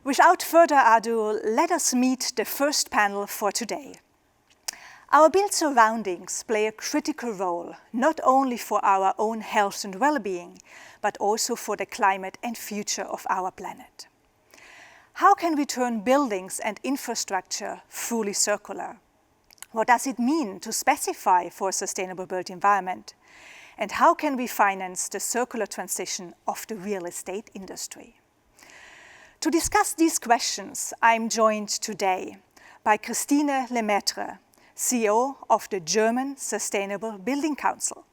Without further ado, let us meet the first panel for today. Our built surroundings play a critical role, not only for our own health and well-being, but also for the climate and future of our planet. How can we turn buildings and infrastructure fully circular? What does it mean to specify for a sustainable built environment? And how can we finance the circular transition of the real estate industry? To discuss these questions, I'm joined today by Christine Lemaitre, CEO of the German Sustainable Building Council,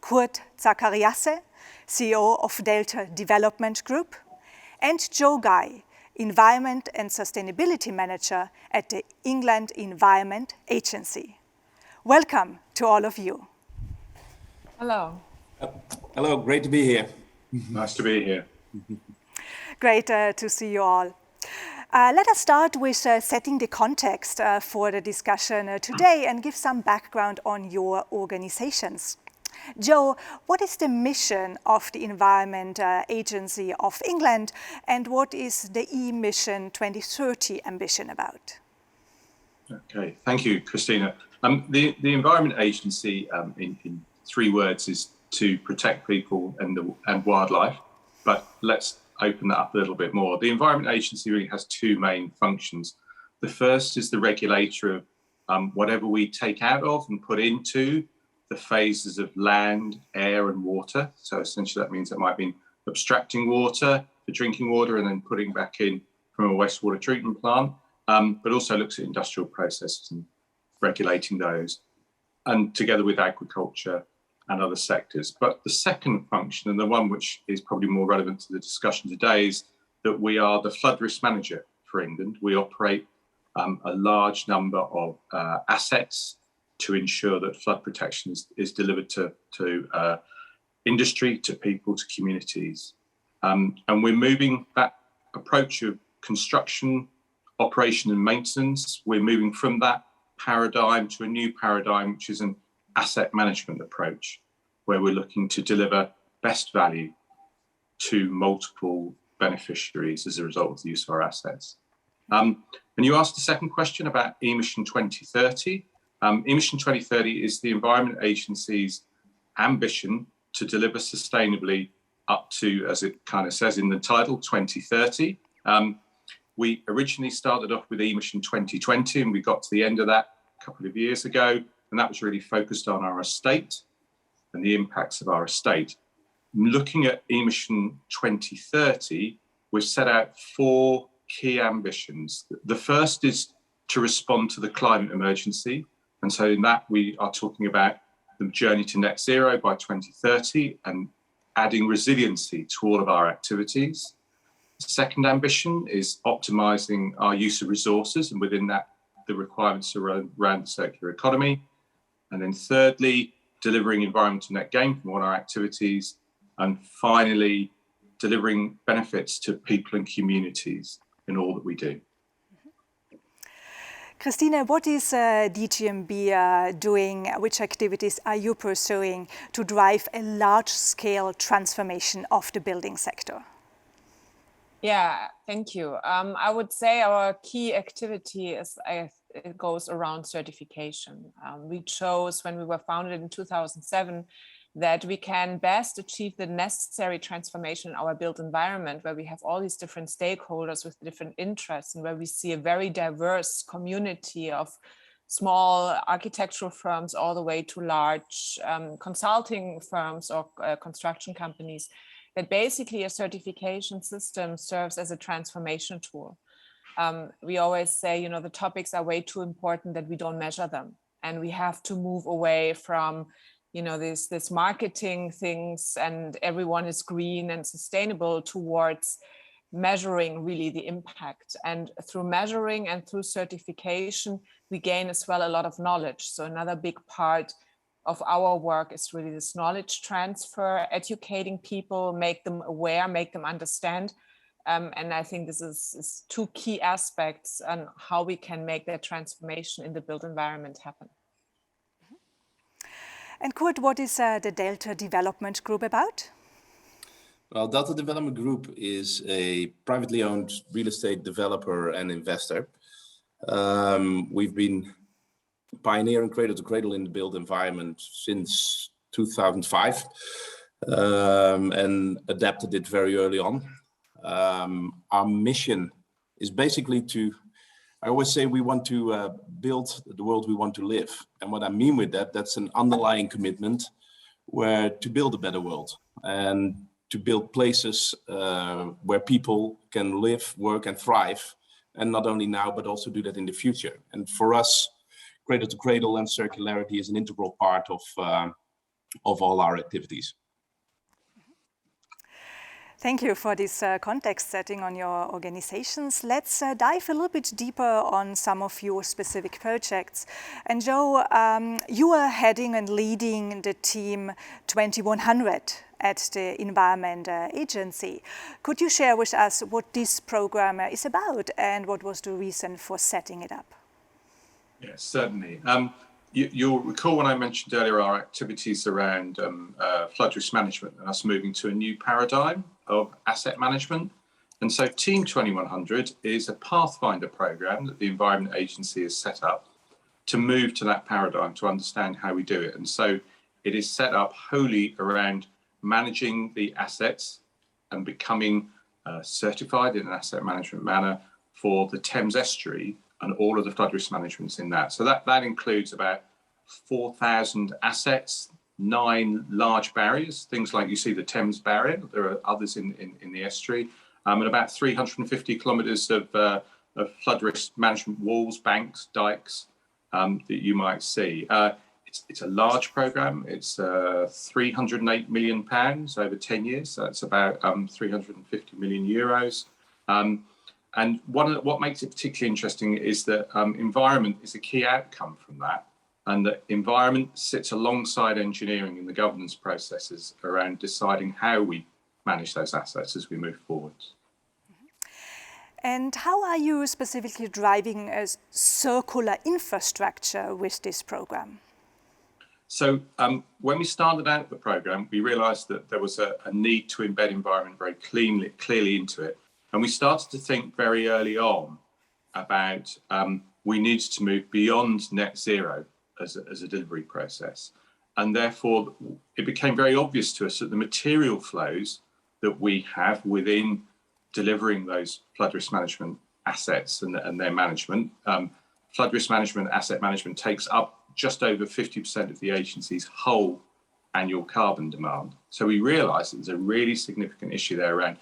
Coert Zachariasse, CEO of Delta Development Group, and Joe Guy, Environment and Sustainability Manager at the England Environment Agency. Welcome to all of you. Hello. Hello, great to be here. Nice to be here. Great to see you all. Let us start with setting the context for the discussion today and give some background on your organizations. Joe, what is the mission of the Environment Agency of England, and what is the E-Mission 2030 ambition about? Okay, thank you, Christina. The Environment Agency, in 3 words, is to protect people and wildlife, but let's open that up a little bit more. The Environment Agency really has 2 main functions. The first is the regulator of whatever we take out of and put into the phases of land, air and water. So essentially that means it might be abstracting water for drinking water and then putting back in from a wastewater treatment plant, but also looks at industrial processes and regulating those, and together with agriculture and other sectors. But the second function, and the one which is probably more relevant to the discussion today, is that we are the flood risk manager for England. We operate a large number of assets to ensure that flood protection is delivered to industry, to people, to communities. And we're moving that approach of construction, operation and maintenance. We're moving from that paradigm to a new paradigm, which is an asset management approach, where we're looking to deliver best value to multiple beneficiaries as a result of the use of our assets. And you asked the second question about E-Mission 2030. E-Mission 2030 is the Environment Agency's ambition to deliver sustainably up to, as it kind of says in the title, 2030. We originally started off with E-Mission 2020 and we got to the end of that a couple of years ago. And that was really focused on our estate and the impacts of our estate. Looking at E-Mission 2030, we've set out 4 key ambitions. The first is to respond to the climate emergency. And so in that, we are talking about the journey to net zero by 2030 and adding resiliency to all of our activities. The second ambition is optimizing our use of resources, and within that, the requirements around the circular economy. And then thirdly, delivering environmental net gain from all our activities. And finally, delivering benefits to people and communities in all that we do. Christina, what is DTMB doing? Which activities are you pursuing to drive a large-scale transformation of the building sector? Yeah, thank you. I would say our key activity it goes around certification. We chose, when we were founded in 2007, that we can best achieve the necessary transformation in our built environment, where we have all these different stakeholders with different interests, and where we see a very diverse community of small architectural firms all the way to large consulting firms or construction companies, that basically a certification system serves as a transformation tool. We always say, the topics are way too important that we don't measure them. And we have to move away from, this marketing things and everyone is green and sustainable towards measuring really the impact. And through measuring and through certification, we gain as well a lot of knowledge. So another big part of our work is really this knowledge transfer, educating people, make them aware, make them understand. And I think this is 2 key aspects on how we can make that transformation in the built environment happen. And Coert, what is the Delta Development Group about? Well, Delta Development Group is a privately owned real estate developer and investor. We've been pioneering cradle to cradle in the built environment since 2005 and adapted it very early on. Our mission is basically I always say we want to build the world we want to live. And what I mean with that, that's an underlying commitment to build a better world and to build places where people can live, work and thrive. And not only now, but also do that in the future. And for us, cradle to cradle and circularity is an integral part of all our activities. Thank you for this context setting on your organizations. Let's dive a little bit deeper on some of your specific projects. And Joe, you are heading and leading the team 2100 at the Environment Agency. Could you share with us what this program is about and what was the reason for setting it up? Yes, certainly. You'll recall when I mentioned earlier our activities around flood risk management and us moving to a new paradigm of asset management. And so Team 2100 is a pathfinder program that the Environment Agency has set up to move to that paradigm, to understand how we do it. And so it is set up wholly around managing the assets and becoming certified in an asset management manner for the Thames estuary and all of the flood risk managements in that. So that includes about 4,000 assets, 9 large barriers, things like you see the Thames barrier, there are others in the estuary, and about 350 kilometres of flood risk management walls, banks, dikes that you might see. It's a large programme. It's £308 million over 10 years. So it's about 350 million euros. And what makes it particularly interesting is that environment is a key outcome from that, and that environment sits alongside engineering in the governance processes around deciding how we manage those assets as we move forward. And how are you specifically driving a circular infrastructure with this program? So when we started out the program, we realised that there was a need to embed environment very clearly into it. And we started to think very early on about we needed to move beyond net zero as a delivery process. And therefore, it became very obvious to us that the material flows that we have within delivering those flood risk management assets and their management, flood risk management, asset management takes up just over 50% of the agency's whole annual carbon demand. So we realised there's a really significant issue there around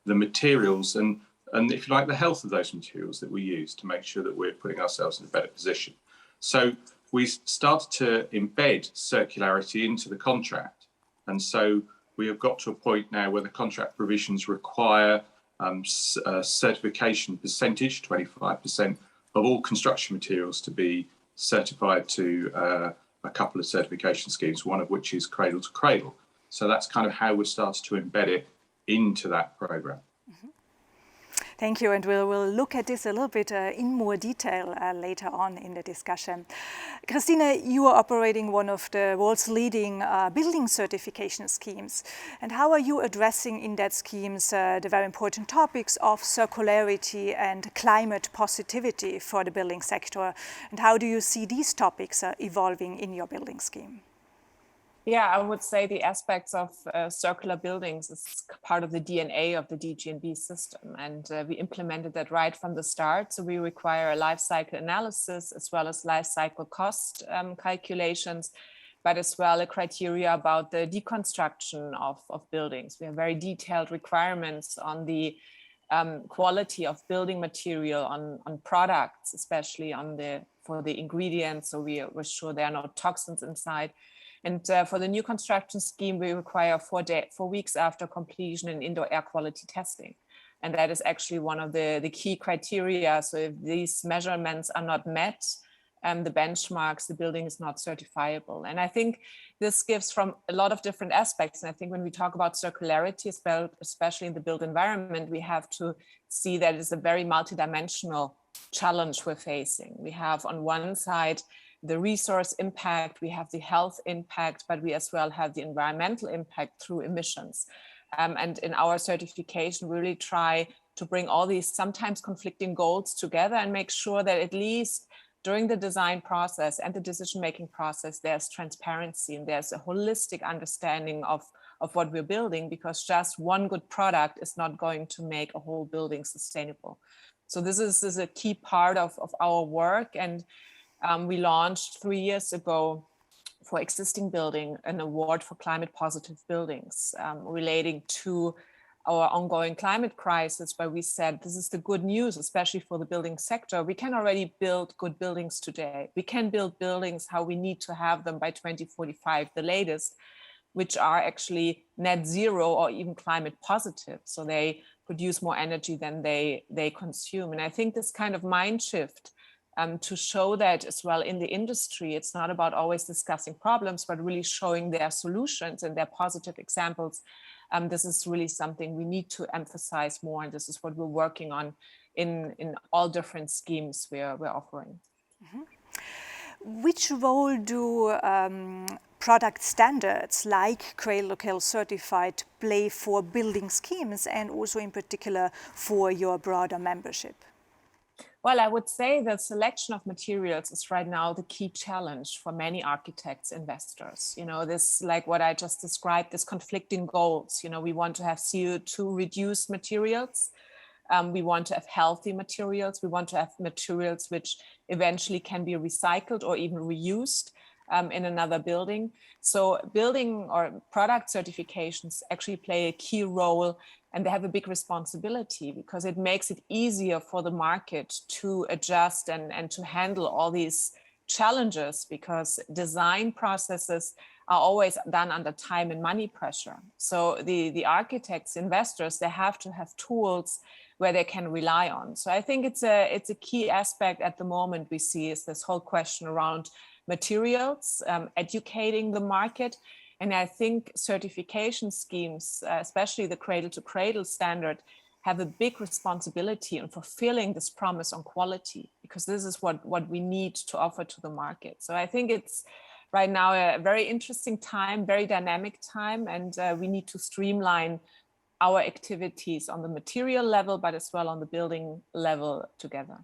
the materials and if you like, the health of those materials that we use to make sure that we're putting ourselves in a better position. So we started to embed circularity into the contract. And so we have got to a point now where the contract provisions require a certification percentage, 25% of all construction materials to be certified to a couple of certification schemes, one of which is Cradle to Cradle. So that's kind of how we started to embed it into that program. Thank you, and we'll look at this a little bit in more detail later on in the discussion. Christine, you are operating one of the world's leading building certification schemes. And how are you addressing in that schemes the very important topics of circularity and climate positivity for the building sector? And how do you see these topics evolving in your building scheme? Yeah, I would say the aspects of circular buildings is part of the DNA of the DTMB system. And we implemented that right from the start. So we require a life cycle analysis as well as life cycle cost calculations, but as well a criteria about the deconstruction of buildings. We have very detailed requirements on the quality of building material, on products, especially for the ingredients. So we're sure there are no toxins inside. And for the new construction scheme, we require 4 weeks after completion an indoor air quality testing. And that is actually one of the key criteria. So if these measurements are not met, the benchmarks, the building is not certifiable. And I think this gives from a lot of different aspects. And I think when we talk about circularity, especially in the built environment, we have to see that it's a very multidimensional challenge we're facing. We have on one side the resource impact, we have the health impact, but we as well have the environmental impact through emissions. And in our certification, we really try to bring all these sometimes conflicting goals together and make sure that at least during the design process and the decision-making process, there's transparency and there's a holistic understanding of what we're building, because just one good product is not going to make a whole building sustainable. So this is a key part of our work. And we launched 3 years ago for existing building an award for climate positive buildings relating to our ongoing climate crisis, where we said this is the good news, especially for the building sector. We can already build good buildings today. We can build buildings how we need to have them by 2045, the latest, which are actually net zero or even climate positive. So they produce more energy than they consume. And I think this kind of mind shift to show that as well in the industry, it's not about always discussing problems, but really showing their solutions and their positive examples. This is really something we need to emphasize more, and this is what we're working on in all different schemes we're offering. Mm-hmm. Which role do product standards like Cradle to Cradle certified play for building schemes, and also in particular for your broader membership? Well, I would say the selection of materials is right now the key challenge for many architects, investors. You know, this, like what I just described, this conflicting goals. You know, we want to have CO2 reduced materials. We want to have healthy materials. We want to have materials which eventually can be recycled or even reused in another building. So building or product certifications actually play a key role, and they have a big responsibility because it makes it easier for the market to adjust and to handle all these challenges, because design processes are always done under time and money pressure. So the architects, investors, they have to have tools where they can rely on. So I think it's a key aspect at the moment we see is this whole question around materials, educating the market. And I think certification schemes, especially the Cradle to Cradle standard, have a big responsibility in fulfilling this promise on quality, because this is what we need to offer to the market. So I think it's right now a very interesting time, very dynamic time, and we need to streamline our activities on the material level, but as well on the building level together.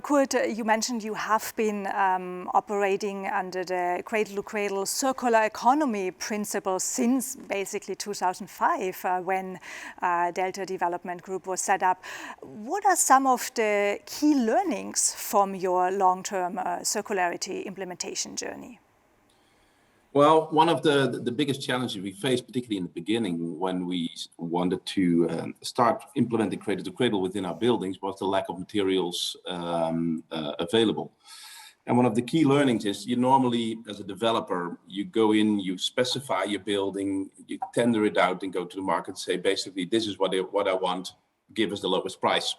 Coert, you mentioned you have been operating under the Cradle to Cradle circular economy principle since basically 2005 when Delta Development Group was set up. What are some of the key learnings from your long-term circularity implementation journey? Well, one of the biggest challenges we faced, particularly in the beginning when we wanted to start implementing Cradle to Cradle within our buildings, was the lack of materials available. And one of the key learnings is you normally, as a developer, you go in, you specify your building, you tender it out and go to the market and say, basically, this is what I want, give us the lowest price.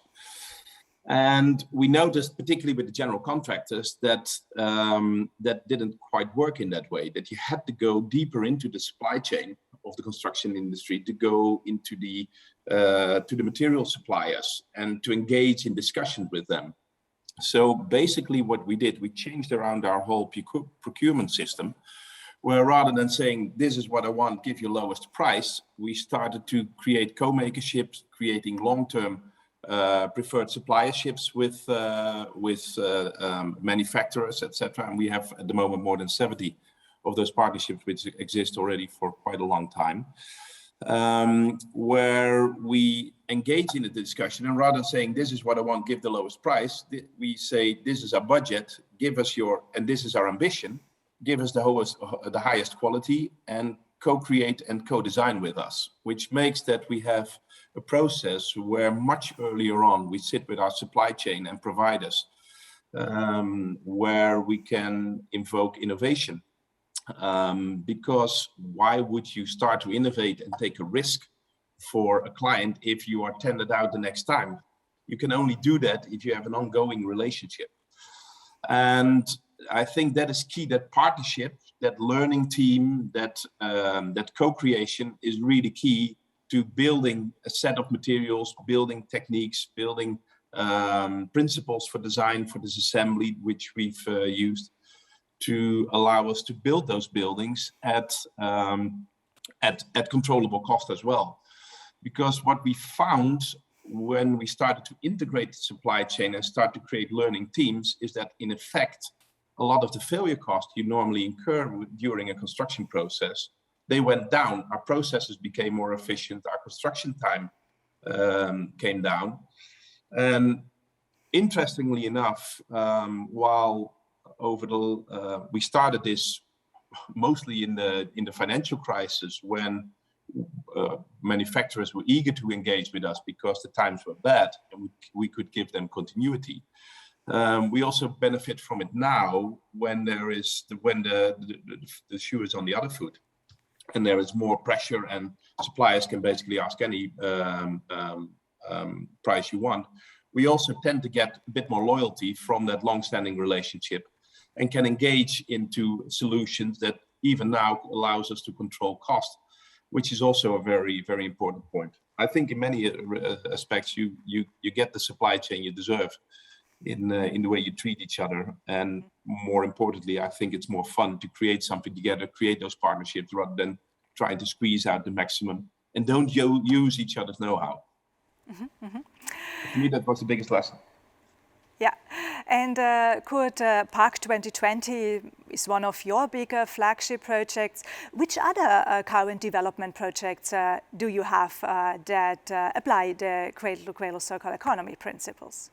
And we noticed, particularly with the general contractors, that that didn't quite work in that way, that you had to go deeper into the supply chain of the construction industry to go into to the material suppliers and to engage in discussions with them. So basically what we did, we changed around our whole procurement system, where rather than saying, this is what I want, give you lowest price, we started to create co-makerships, creating long-term preferred supplierships with manufacturers, etc. And we have at the moment more than 70 of those partnerships which exist already for quite a long time, where we engage in the discussion, and rather than saying this is what I want, give the lowest price, we say this is our budget, give us and this is our ambition, give us the highest quality, and co-create and co-design with us, which makes that we have a process where much earlier on we sit with our supply chain and providers, where we can invoke innovation. Because why would you start to innovate and take a risk for a client if you are tendered out the next time? You can only do that if you have an ongoing relationship. And I think that is key, that partnership, that learning team, that co-creation is really key to building a set of materials, building techniques, building principles for design for this assembly, which we've used to allow us to build those buildings at controllable cost as well. Because what we found when we started to integrate the supply chain and start to create learning teams is that, in effect, a lot of the failure costs you normally incur during a construction process, they went down. Our processes became more efficient. Our construction time came down. And interestingly enough, while we started this mostly in the financial crisis, when manufacturers were eager to engage with us because the times were bad and we could give them continuity. We also benefit from it now when the shoe is on the other foot and there is more pressure and suppliers can basically ask any price you want. We also tend to get a bit more loyalty from that long-standing relationship and can engage into solutions that even now allows us to control cost, which is also a very, very important point. I think in many aspects, you get the supply chain you deserve in the way you treat each other. And more importantly, I think it's more fun to create something together, create those partnerships rather than trying to squeeze out the maximum and don't use each other's know-how. For me, that was the biggest lesson. Yeah, and Coert, Park 2020 is one of your bigger flagship projects. Which other current development projects do you have that apply the cradle-to-cradle circular economy principles?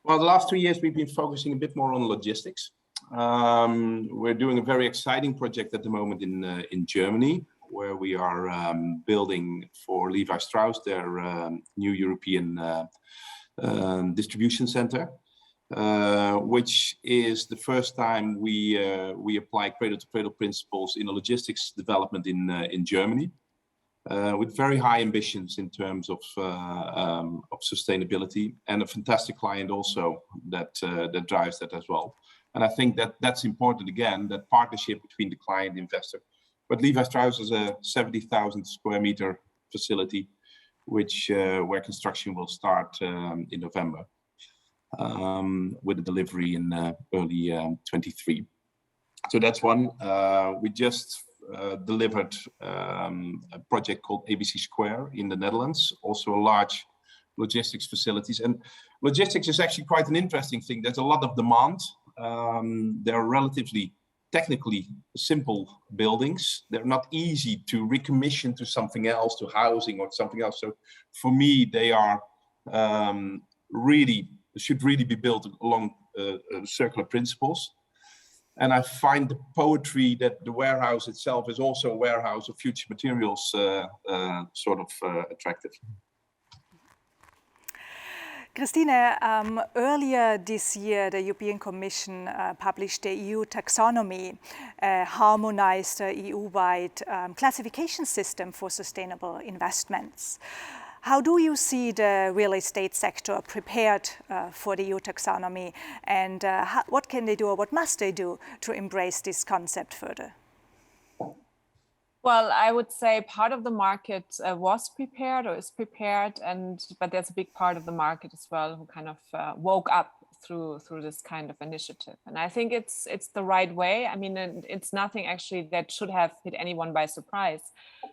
Well, the last 2 years we've been focusing a bit more on logistics. We're doing a very exciting project at the moment in Germany, where we are building for Levi Strauss their new European distribution center, which is the first time we apply cradle-to-cradle principles in a logistics development in Germany, with very high ambitions in terms of sustainability, and a fantastic client also that drives that as well. And I think that's important again, that partnership between the client and investor. But Levi Strauss is a 70,000 square meter facility, where construction will start in November, with a delivery in early 23. So that's one. We just delivered a project called ABC Square in the Netherlands, also a large logistics facilities. And logistics is actually quite an interesting thing. There's a lot of demand. They're relatively technically simple buildings. They're not easy to recommission to something else, to housing or something else. So for me, they are should really be built along circular principles. And I find the poetry that the warehouse itself is also a warehouse of future materials attractive. Christine, earlier this year, the European Commission published the EU Taxonomy, a harmonized EU-wide classification system for sustainable investments. How do you see the real estate sector prepared for the EU Taxonomy, and what can they do or what must they do to embrace this concept further? Well, I would say part of the market was prepared or is prepared, but there's a big part of the market as well who kind of woke up through this kind of initiative. And I think it's the right way. I mean, it's nothing actually that should have hit anyone by surprise.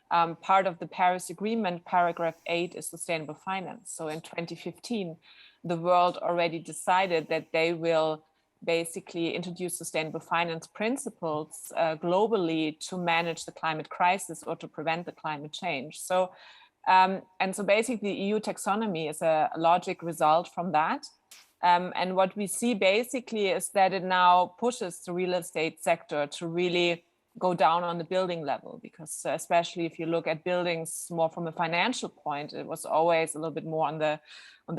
Part of the Paris Agreement, paragraph 8, is sustainable finance. So in 2015, the world already decided that they will basically introduce sustainable finance principles globally to manage the climate crisis or to prevent the climate change. So, so basically the EU taxonomy is a logic result from that. And what we see basically is that it now pushes the real estate sector to really go down on the building level, because especially if you look at buildings more from a financial point, it was always a little bit more on the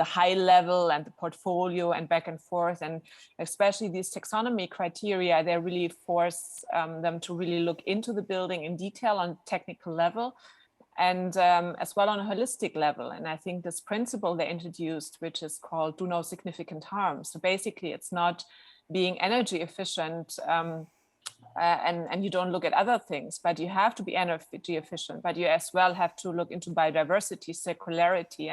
high level and the portfolio and back and forth. And especially these taxonomy criteria, they really force them to really look into the building in detail on technical level, and as well on a holistic level. And I think this principle they introduced, which is called do no significant harm. So basically it's not being energy efficient and you don't look at other things, but you have to be energy efficient, but you as well have to look into biodiversity, circularity,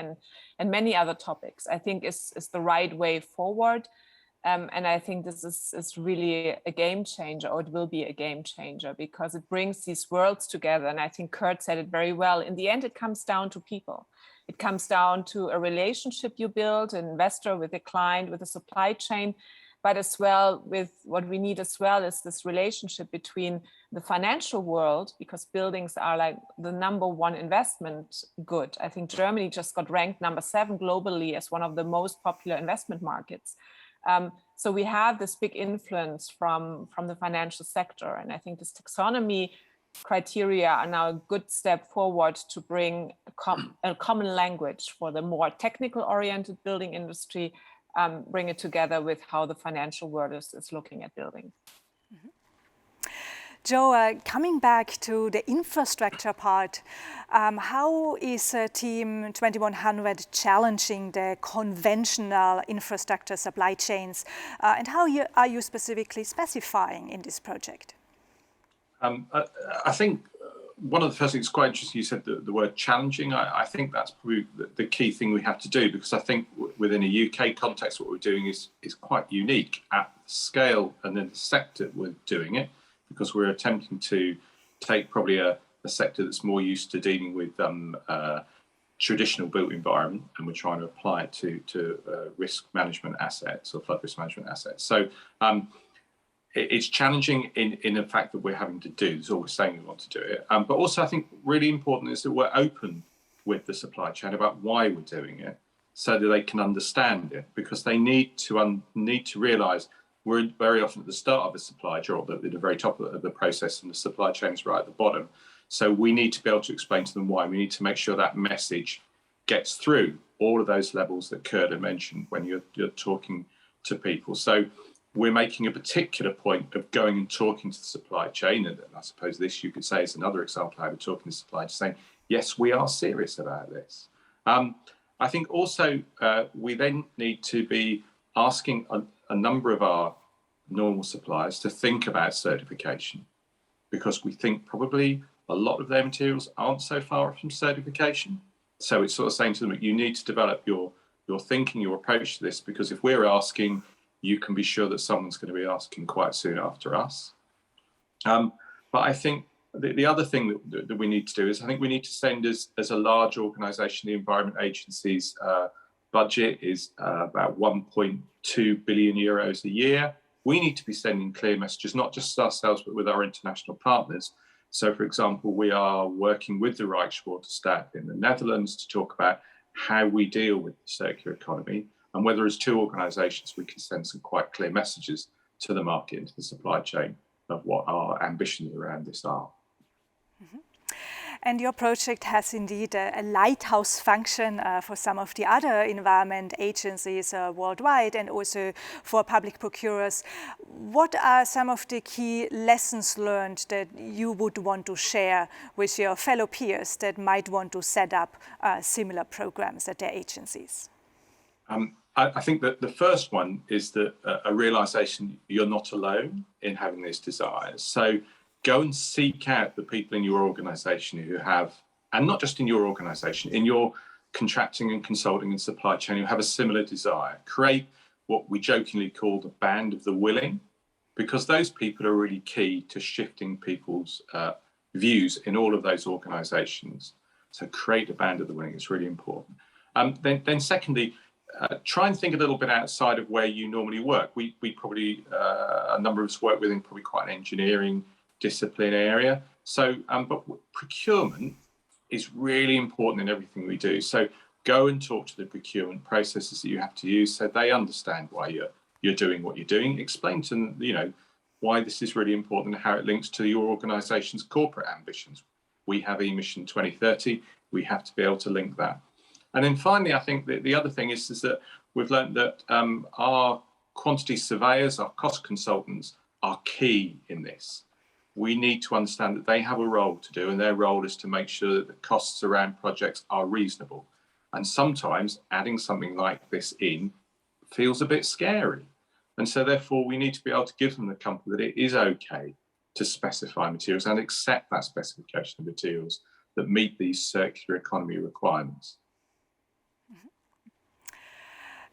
and many other topics, I think is the right way forward. And I think this is really a game changer, or it will be a game changer, because it brings these worlds together. And I think Coert said it very well. In the end, it comes down to people. It comes down to a relationship you build, an investor with a client, with a supply chain, but as well with what we need as well is this relationship between the financial world, because buildings are like the #1 investment good. I think Germany just got ranked #7 globally as one of the most popular investment markets. So we have this big influence from the financial sector. And I think this taxonomy criteria are now a good step forward to bring a common language for the more technical oriented building industry, bring it together with how the financial world is looking at buildings. Mm-hmm. Joe, coming back to the infrastructure part, how is Team 2100 challenging the conventional infrastructure supply chains, and how are you specifically specifying in this project? I think one of the first things, quite interesting, you said the word challenging. I think that's probably the key thing we have to do, because I think within a UK context, what we're doing is quite unique at scale and in the sector we're doing it, because we're attempting to take probably a sector that's more used to dealing with traditional built environment, and we're trying to apply it to risk management assets or flood risk management assets. So it's challenging in the fact that we're having to do this, or we're saying we want to do it. But also I think really important is that we're open with the supply chain about why we're doing it, so that they can understand it, because they need to realise we're very often at the start of the supply chain, or at the very top of the process, and the supply chain is right at the bottom. So we need to be able to explain to them why. We need to make sure that message gets through all of those levels that Coert had mentioned when you're talking to people. So we're making a particular point of going and talking to the supply chain, and I suppose this, you could say, is another example of how we're talking to the supply chain, saying, yes, we are serious about this. I think also we then need to be asking a number of our normal suppliers to think about certification, because we think probably a lot of their materials aren't so far from certification. So it's sort of saying to them, you need to develop your thinking, your approach to this, because if we're asking, you can be sure that someone's going to be asking quite soon after us. But I think the other thing that we need to do is, I think we need to send as a large organisation, the Environment Agency's budget is about 1.2 billion euros a year. We need to be sending clear messages, not just ourselves, but with our international partners. So, for example, we are working with the Rijkswaterstaat in the Netherlands to talk about how we deal with the circular economy, and whether as two organisations we can send some quite clear messages to the market and to the supply chain of what our ambitions around this are. Mm-hmm. And your project has indeed a lighthouse function for some of the other environment agencies worldwide, and also for public procurers. What are some of the key lessons learned that you would want to share with your fellow peers that might want to set up similar programs at their agencies? I think that the first one is that a realisation you're not alone in having these desires. So go and seek out the people in your organisation who have, and not just in your organisation, in your contracting and consulting and supply chain, who have a similar desire. Create what we jokingly call the band of the willing, because those people are really key to shifting people's views in all of those organisations. So create a band of the willing, it's really important. Then secondly, try and think a little bit outside of where you normally work. We probably, a number of us work within probably quite an engineering discipline area. So, but procurement is really important in everything we do. So go and talk to the procurement processes that you have to use, so they understand why you're doing what you're doing. Explain to them, why this is really important and how it links to your organisation's corporate ambitions. We have emission 2030. We have to be able to link that. And then finally, I think that the other thing is that we've learned that our quantity surveyors, our cost consultants are key in this. We need to understand that they have a role to do, and their role is to make sure that the costs around projects are reasonable. And sometimes adding something like this in feels a bit scary. And so therefore we need to be able to give them the comfort that it is okay to specify materials and accept that specification of materials that meet these circular economy requirements.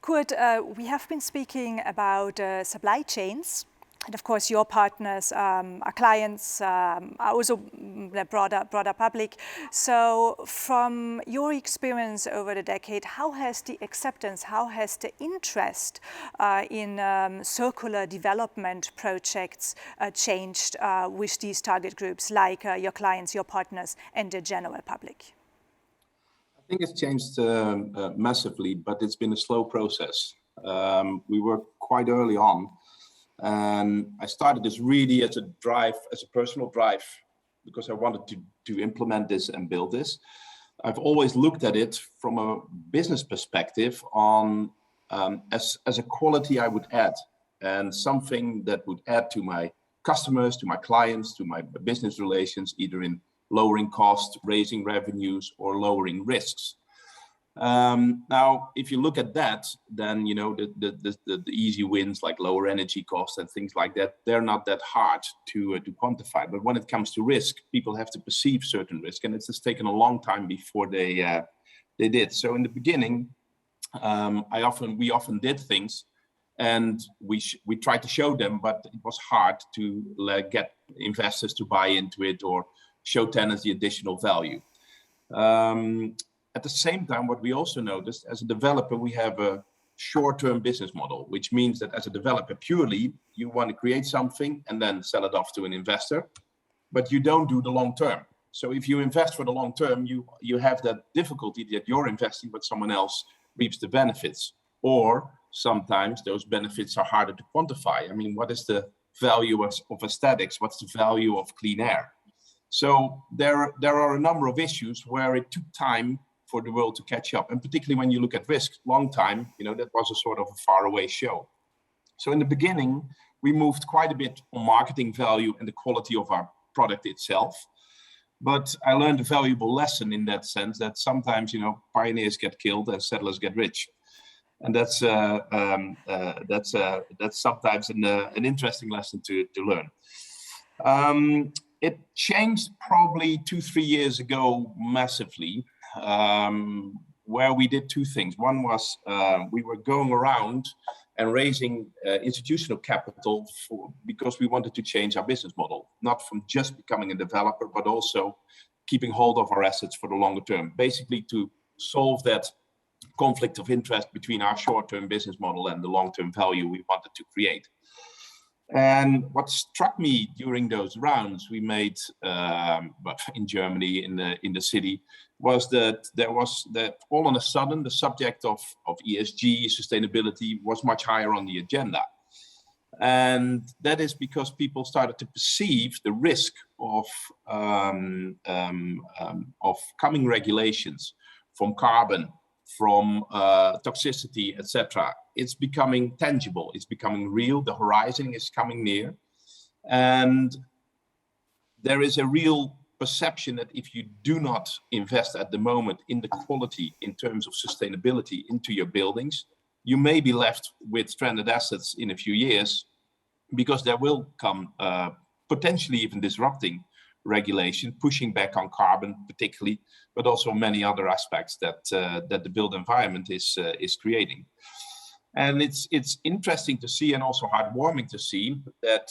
Coert, we have been speaking about supply chains. And of course, your partners, our clients, are also the broader public. So from your experience over the decade, how has the acceptance, how has the interest in circular development projects changed with these target groups, like your clients, your partners, and the general public? I think it's changed massively, but it's been a slow process. We were quite early on. And I started this really as a drive, as a personal drive, because I wanted to implement this and build this. I've always looked at it from a business perspective on as a quality I would add, and something that would add to my customers, to my clients, to my business relations, either in lowering costs, raising revenues, or lowering risks. Now, if you look at that, then you know the easy wins like lower energy costs and things like that, they're not that hard to quantify. But when it comes to risk, people have to perceive certain risk, and it's just taken a long time before they did. So in the beginning, we often did things, and we tried to show them, but it was hard to get investors to buy into it or show tenants the additional value. At the same time, what we also noticed, as a developer, we have a short-term business model, which means that as a developer, purely, you want to create something and then sell it off to an investor, but you don't do the long term. So if you invest for the long term, you have that difficulty that you're investing, but someone else reaps the benefits. Or sometimes those benefits are harder to quantify. I mean, what is the value of aesthetics? What's the value of clean air? So there are a number of issues where it took time for the world to catch up. And particularly when you look at risk, long time, that was a sort of a faraway show. So in the beginning, we moved quite a bit on marketing value and the quality of our product itself. But I learned a valuable lesson in that sense, that sometimes, pioneers get killed and settlers get rich. And that's sometimes an interesting lesson to learn. It changed probably 2-3 years ago massively, where we did two things. One was we were going around and raising institutional capital because we wanted to change our business model, not from just becoming a developer, but also keeping hold of our assets for the longer term, basically to solve that conflict of interest between our short-term business model and the long-term value we wanted to create. And what struck me during those rounds we made in Germany, in the city, was that all of a sudden the subject of ESG, sustainability, was much higher on the agenda. And that is because people started to perceive the risk of coming regulations from carbon, from toxicity, etc. It's becoming tangible, it's becoming real, the horizon is coming near. And there is a real perception that if you do not invest at the moment in the quality in terms of sustainability into your buildings, you may be left with stranded assets in a few years, because there will come potentially even disrupting regulation, pushing back on carbon particularly, but also many other aspects that the built environment is creating. And it's interesting to see, and also heartwarming to see, that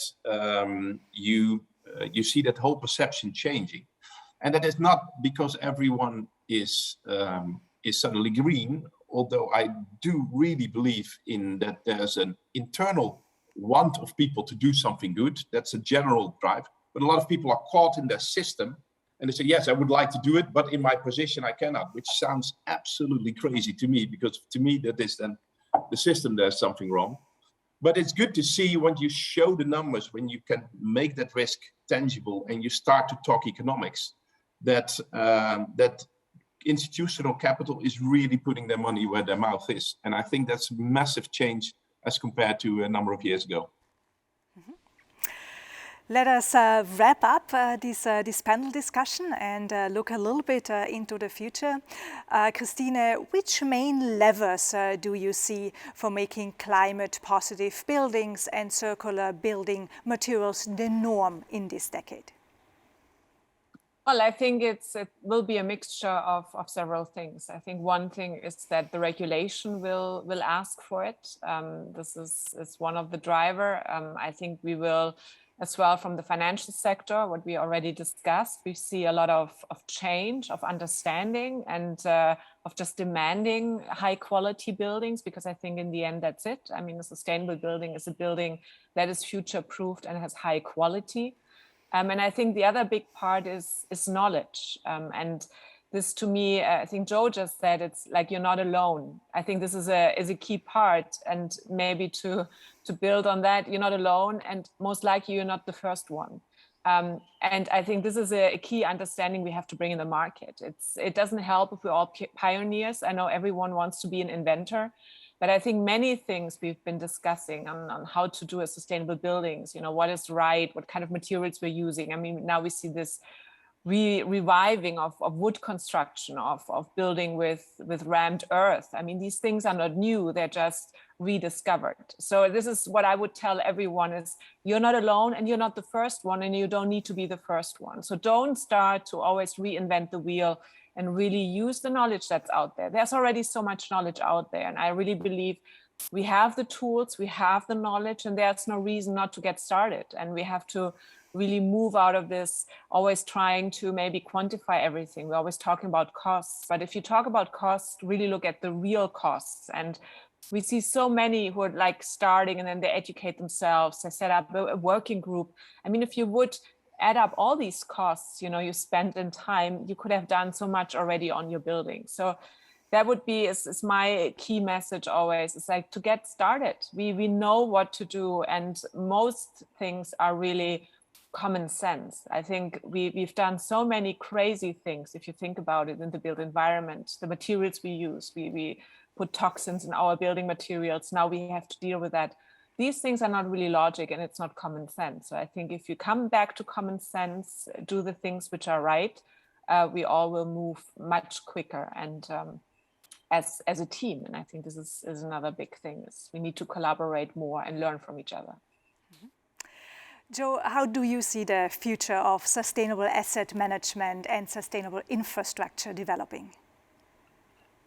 you see that whole perception changing. And that is not because everyone is suddenly green, although I do really believe in that there's an internal want of people to do something good. That's a general drive. But a lot of people are caught in their system and they say, yes, I would like to do it, but in my position I cannot, which sounds absolutely crazy to me, because to me that is then the system, there's something wrong. But it's good to see when you show the numbers, when you can make that risk tangible and you start to talk economics, that institutional capital is really putting their money where their mouth is. And I think that's a massive change as compared to a number of years ago. Let us wrap up this panel discussion and look a little bit into the future. Christine, which main levers do you see for making climate positive buildings and circular building materials the norm in this decade? Well, I think it will be a mixture of several things. I think one thing is that the regulation will ask for it. This is one of the driver. I think we will, as well from the financial sector, what we already discussed, we see a lot of change, of understanding, and of just demanding high quality buildings, because I think in the end, that's it. I mean, a sustainable building is a building that is future proofed and has high quality. And I think the other big part is knowledge. And this, to me, I think Joe just said, it's like you're not alone. I think this is a key part, and maybe to build on that, you're not alone, and most likely you're not the first one. And I think this is a key understanding we have to bring in the market. It doesn't help if we're all pioneers. I know everyone wants to be an inventor, but I think many things we've been discussing on how to do a sustainable buildings, you know, what is right, what kind of materials we're using. I mean, now we see this reviving of wood construction, of building with rammed earth. I mean, these things are not new, they're just rediscovered. So this is what I would tell everyone is, you're not alone and you're not the first one, and you don't need to be the first one. So don't start to always reinvent the wheel, and really use the knowledge that's out there. There's already so much knowledge out there. And I really believe we have the tools, we have the knowledge, and there's no reason not to get started. And we have to really move out of this, always trying to maybe quantify everything. We're always talking about costs, but if you talk about costs, really look at the real costs. And we see so many who are like starting and then they educate themselves, they set up a working group. I mean, if you would add up all these costs, you know, you spent in time, you could have done so much already on your building. So that would be is my key message always. It's like to get started. We know what to do, and most things are really common sense. I think we've done so many crazy things, if you think about it, in the built environment, the materials we use, we put toxins in our building materials. Now we have to deal with that. These things are not really logic, and it's not common sense. So I think if you come back to common sense, do the things which are right, we all will move much quicker and as a team. And I think this is another big thing, is we need to collaborate more and learn from each other. Joe, how do you see the future of sustainable asset management and sustainable infrastructure developing?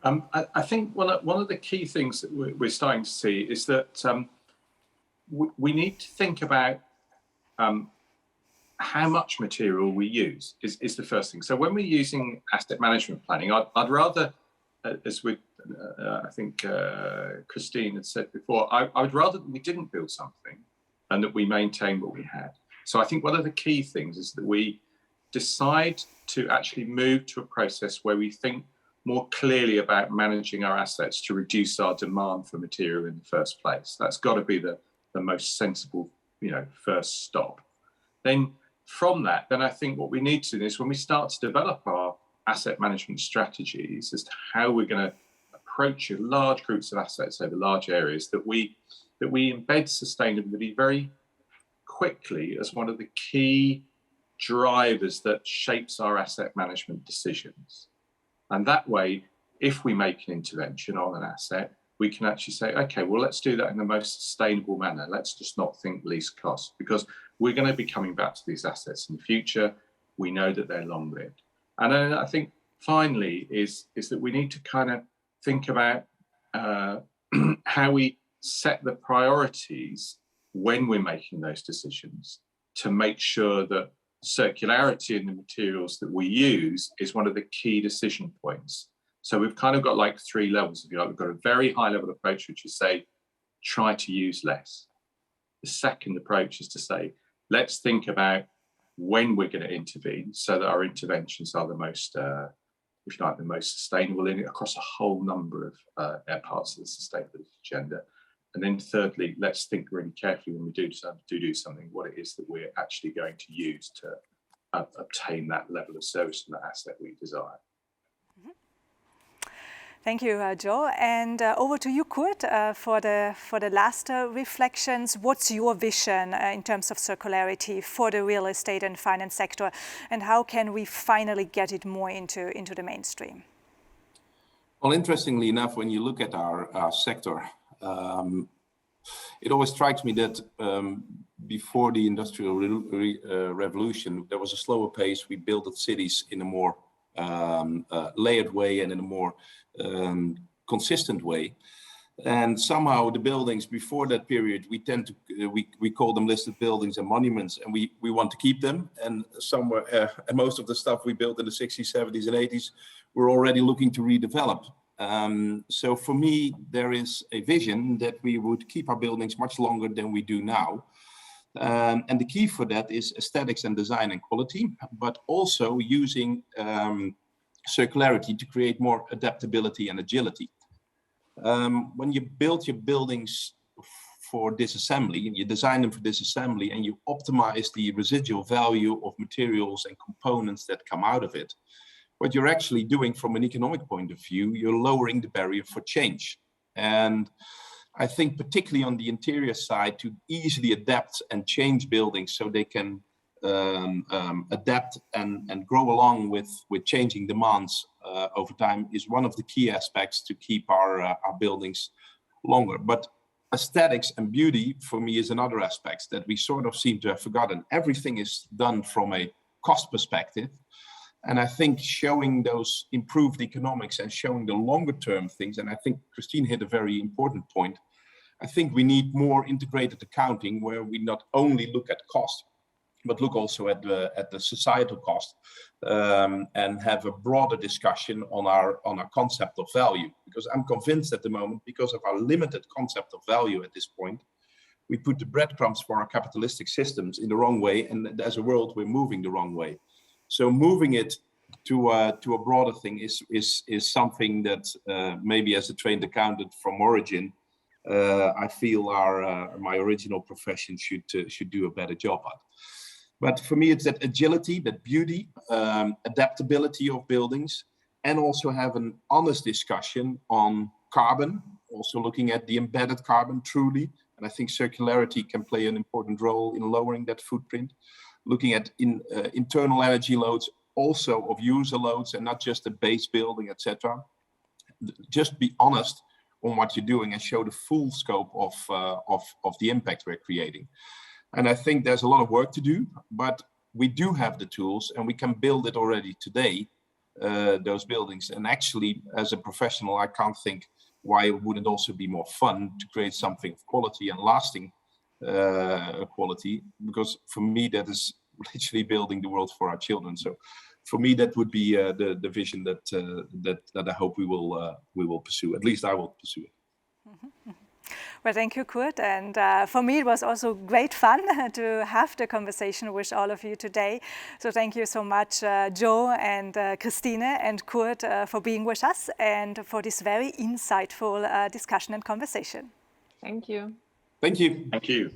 I think one of the key things that we're starting to see is that we need to think about how much material we use is the first thing. So when we're using asset management planning, I'd rather, as I think Christine had said before, I would rather that we didn't build something and that we maintain what we had. So I think one of the key things is that we decide to actually move to a process where we think more clearly about managing our assets to reduce our demand for material in the first place. That's got to be the most sensible, first stop. Then from that, then I think what we need to do is when we start to develop our asset management strategies as to how we're going to approach large groups of assets over large areas, that we embed sustainability very quickly as one of the key drivers that shapes our asset management decisions. And that way, if we make an intervention on an asset, we can actually say, okay, well, let's do that in the most sustainable manner. Let's just not think least cost, because we're going to be coming back to these assets in the future. We know that they're long-lived. And then I think finally is that we need to kind of think about how we set the priorities when we're making those decisions to make sure that circularity in the materials that we use is one of the key decision points. So we've kind of got like 3 levels, if you like. We've got a very high level approach, which is say, try to use less. The second approach is to say, let's think about when we're going to intervene so that our interventions are the most, if you like, the most sustainable across a whole number of parts of the sustainability agenda. And then thirdly, let's think really carefully when we do something, what it is that we're actually going to use to obtain that level of service and that asset we desire. Thank you, Joe. And over to you, Coert, for the last reflections. What's your vision in terms of circularity for the real estate and finance sector, and how can we finally get it more into the mainstream? Well, interestingly enough, when you look at our sector, it always strikes me that before the Industrial Revolution, there was a slower pace. We built cities in a more layered way and in a more consistent way. And somehow the buildings before that period, we tend to, we call them listed buildings and monuments, and we want to keep them. And somewhere, and most of the stuff we built in the 60s, 70s and 80s, we're already looking to redevelop. So for me, there is a vision that we would keep our buildings much longer than we do now. And the key for that is aesthetics and design and quality, but also using circularity to create more adaptability and agility. When you build your buildings for disassembly, and you design them for disassembly, and you optimize the residual value of materials and components that come out of it, what you're actually doing from an economic point of view, you're lowering the barrier for change. And I think particularly on the interior side, to easily adapt and change buildings so they can adapt and grow along with changing demands over time is one of the key aspects to keep our buildings longer. But aesthetics and beauty for me is another aspect that we sort of seem to have forgotten. Everything is done from a cost perspective. And I think showing those improved economics and showing the longer term things, and I think Christine hit a very important point. I think we need more integrated accounting where we not only look at cost, but look also at the societal cost and have a broader discussion on our concept of value. Because I'm convinced at the moment, because of our limited concept of value at this point, we put the breadcrumbs for our capitalistic systems in the wrong way, and as a world we're moving the wrong way. So moving it to a broader thing is something that maybe as a trained accountant from origin, I feel my original profession should do a better job at. But for me, it's that agility, that beauty, adaptability of buildings, and also have an honest discussion on carbon, also looking at the embedded carbon truly. And I think circularity can play an important role in lowering that footprint. Looking at internal energy loads, also of user loads, and not just the base building, etc. Just be honest on what you're doing and show the full scope of the impact we're creating. And I think there's a lot of work to do, but we do have the tools and we can build it already today, those buildings. And actually, as a professional, I can't think why it wouldn't also be more fun to create something of quality and lasting quality, because for me, that is literally building the world for our children. So for me, that would be the vision that I hope we will pursue. At least I will pursue it. Mm-hmm. Well, thank you, Coert. And for me, it was also great fun to have the conversation with all of you today. So thank you so much, Joe and Christine and Coert, for being with us and for this very insightful discussion and conversation. Thank you. Thank you. Thank you.